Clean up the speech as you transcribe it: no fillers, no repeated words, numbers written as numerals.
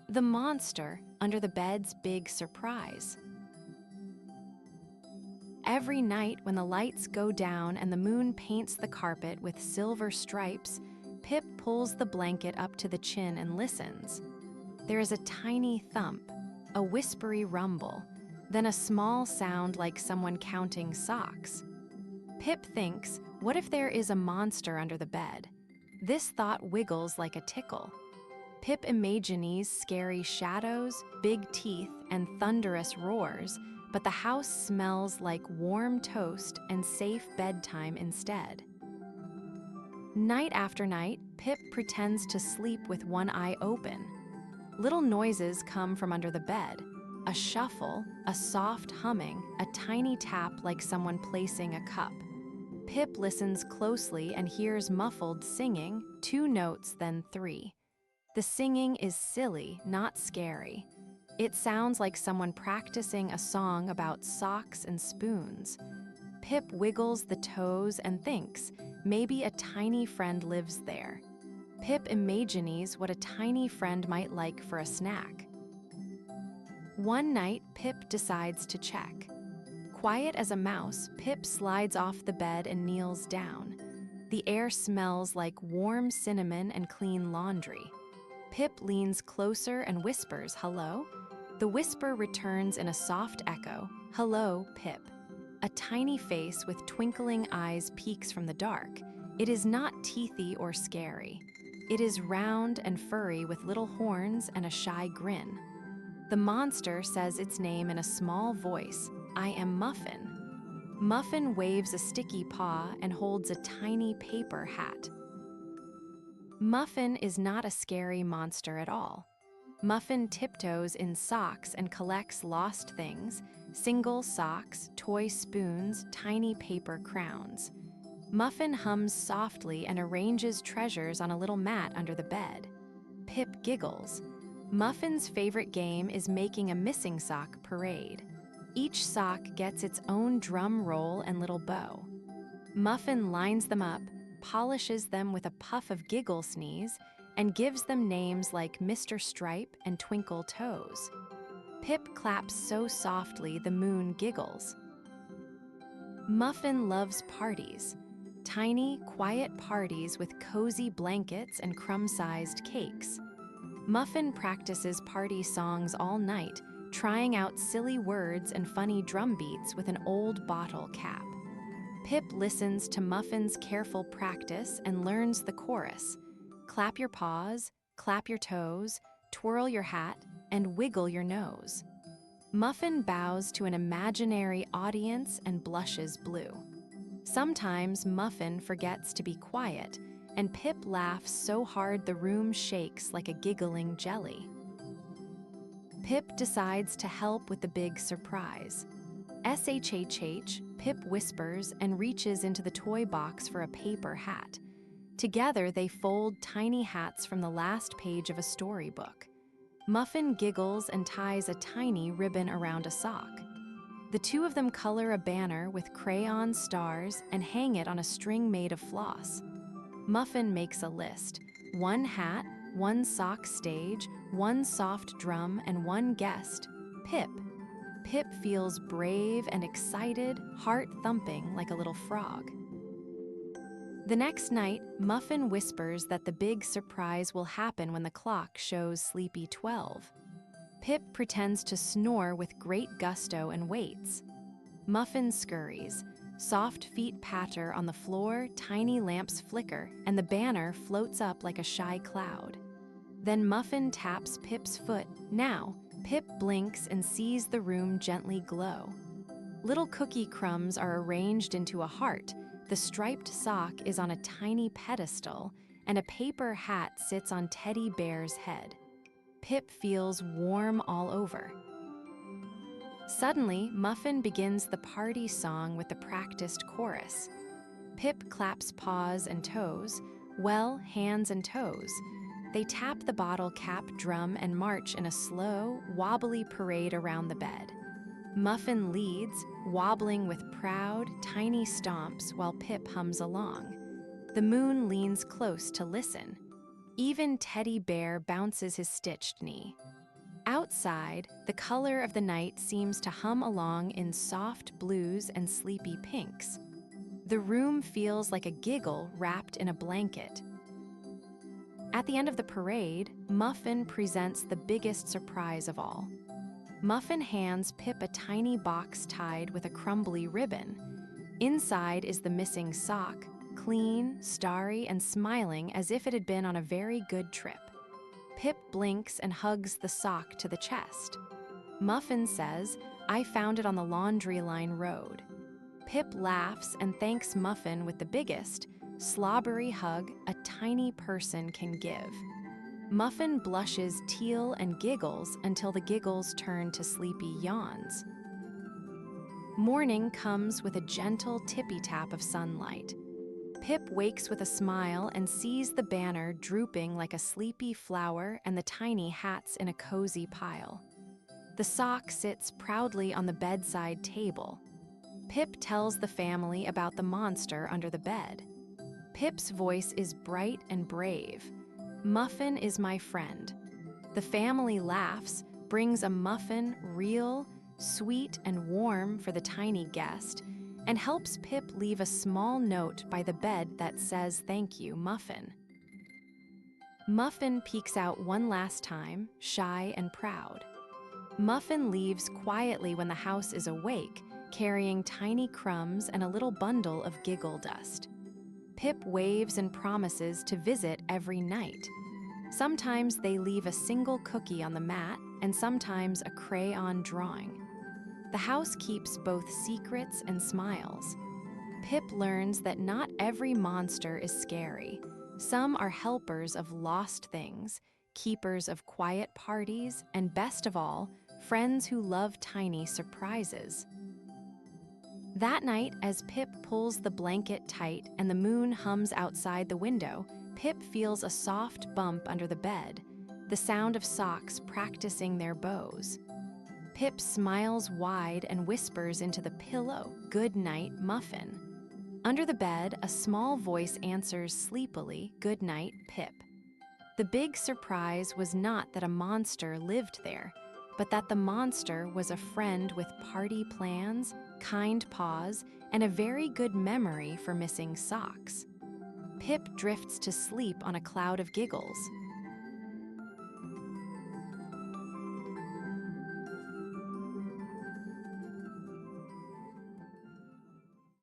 The monster under the bed's big surprise. Every night when the lights go down and the moon paints the carpet with silver stripes, Pip pulls the blanket up to the chin and listens. There is a tiny thump, a whispery rumble, then a small sound like someone counting socks. Pip thinks, what if there is a monster under the bed? This thought wiggles like a tickle. Pip imagines scary shadows, big teeth, and thunderous roars, but the house smells like warm toast and safe bedtime instead. Night after night, Pip pretends to sleep with one eye open. Little noises come from under the bed. A shuffle, a soft humming, a tiny tap like someone placing a cup. Pip listens closely and hears muffled singing, 2 notes then 3. The singing is silly, not scary. It sounds like someone practicing a song about socks and spoons. Pip wiggles the toes and thinks, maybe a tiny friend lives there. Pip imagines what a tiny friend might like for a snack. One night, Pip decides to check. Quiet as a mouse, Pip slides off the bed and kneels down. The air smells like warm cinnamon and clean laundry. Pip leans closer and whispers, "Hello?" The whisper returns in a soft echo, "Hello, Pip." A tiny face with twinkling eyes peeks from the dark. It is not teethy or scary. It is round and furry with little horns and a shy grin. The monster says its name in a small voice, "I am Muffin." Muffin waves a sticky paw and holds a tiny paper hat. Muffin is not a scary monster at all. Muffin tiptoes in socks and collects lost things, single socks, toy spoons, tiny paper crowns. Muffin hums softly and arranges treasures on a little mat under the bed. Pip giggles. Muffin's favorite game is making a missing sock parade. Each sock gets its own drum roll and little bow. Muffin lines them up, polishes them with a puff of giggle sneeze, and gives them names like Mr. Stripe and Twinkle Toes. Pip claps so softly the moon giggles. Muffin loves parties. Tiny, quiet parties with cozy blankets and crumb-sized cakes. Muffin practices party songs all night, trying out silly words and funny drum beats with an old bottle cap. Pip listens to Muffin's careful practice and learns the chorus. Clap your paws, clap your toes, twirl your hat, and wiggle your nose. Muffin bows to an imaginary audience and blushes blue. Sometimes Muffin forgets to be quiet, and Pip laughs so hard the room shakes like a giggling jelly. Pip decides to help with the big surprise. SHHH, Pip whispers and reaches into the toy box for a paper hat. Together, they fold tiny hats from the last page of a storybook. Muffin giggles and ties a tiny ribbon around a sock. The 2 of them color a banner with crayon stars and hang it on a string made of floss. Muffin makes a list: 1 hat, 1 sock stage, 1 soft drum, and 1 guest, Pip. Pip feels brave and excited, heart thumping like a little frog. The next night, Muffin whispers that the big surprise will happen when the clock shows sleepy 12. Pip pretends to snore with great gusto and waits. Muffin scurries. Soft feet patter on the floor, tiny lamps flicker, and the banner floats up like a shy cloud. Then Muffin taps Pip's foot. Now, Pip blinks and sees the room gently glow. Little cookie crumbs are arranged into a heart, the striped sock is on a tiny pedestal, and a paper hat sits on Teddy Bear's head. Pip feels warm all over. Suddenly, Muffin begins the party song with the practiced chorus. Pip claps paws and toes, well, hands and toes. They tap the bottle cap drum and march in a slow, wobbly parade around the bed. Muffin leads, wobbling with proud, tiny stomps while Pip hums along. The moon leans close to listen. Even Teddy Bear bounces his stitched knee. Outside, the color of the night seems to hum along in soft blues and sleepy pinks. The room feels like a giggle wrapped in a blanket. At the end of the parade, Muffin presents the biggest surprise of all. Muffin hands Pip a tiny box tied with a crumbly ribbon. Inside is the missing sock, clean, starry, and smiling as if it had been on a very good trip. Pip blinks and hugs the sock to the chest. Muffin says, "I found it on the laundry line road." Pip laughs and thanks Muffin with the biggest, slobbery hug a tiny person can give. Muffin blushes teal and giggles until the giggles turn to sleepy yawns. Morning comes with a gentle tippy-tap of sunlight. Pip wakes with a smile and sees the banner drooping like a sleepy flower and the tiny hats in a cozy pile. The sock sits proudly on the bedside table. Pip tells the family about the monster under the bed. Pip's voice is bright and brave. "Muffin is my friend." The family laughs, brings a muffin, real, sweet, and warm for the tiny guest, and helps Pip leave a small note by the bed that says, "Thank you, Muffin." Muffin peeks out one last time, shy and proud. Muffin leaves quietly when the house is awake, carrying tiny crumbs and a little bundle of giggle dust. Pip waves and promises to visit every night. Sometimes they leave a single cookie on the mat, and sometimes a crayon drawing. The house keeps both secrets and smiles. Pip learns that not every monster is scary. Some are helpers of lost things, keepers of quiet parties, and best of all, friends who love tiny surprises. That night, as Pip pulls the blanket tight and the moon hums outside the window, Pip feels a soft bump under the bed, the sound of socks practicing their bows. Pip smiles wide and whispers into the pillow, "Goodnight, Muffin." Under the bed, a small voice answers sleepily, "Goodnight, Pip." The big surprise was not that a monster lived there, but that the monster was a friend with party plans, kind paws, and a very good memory for missing socks. Pip drifts to sleep on a cloud of giggles.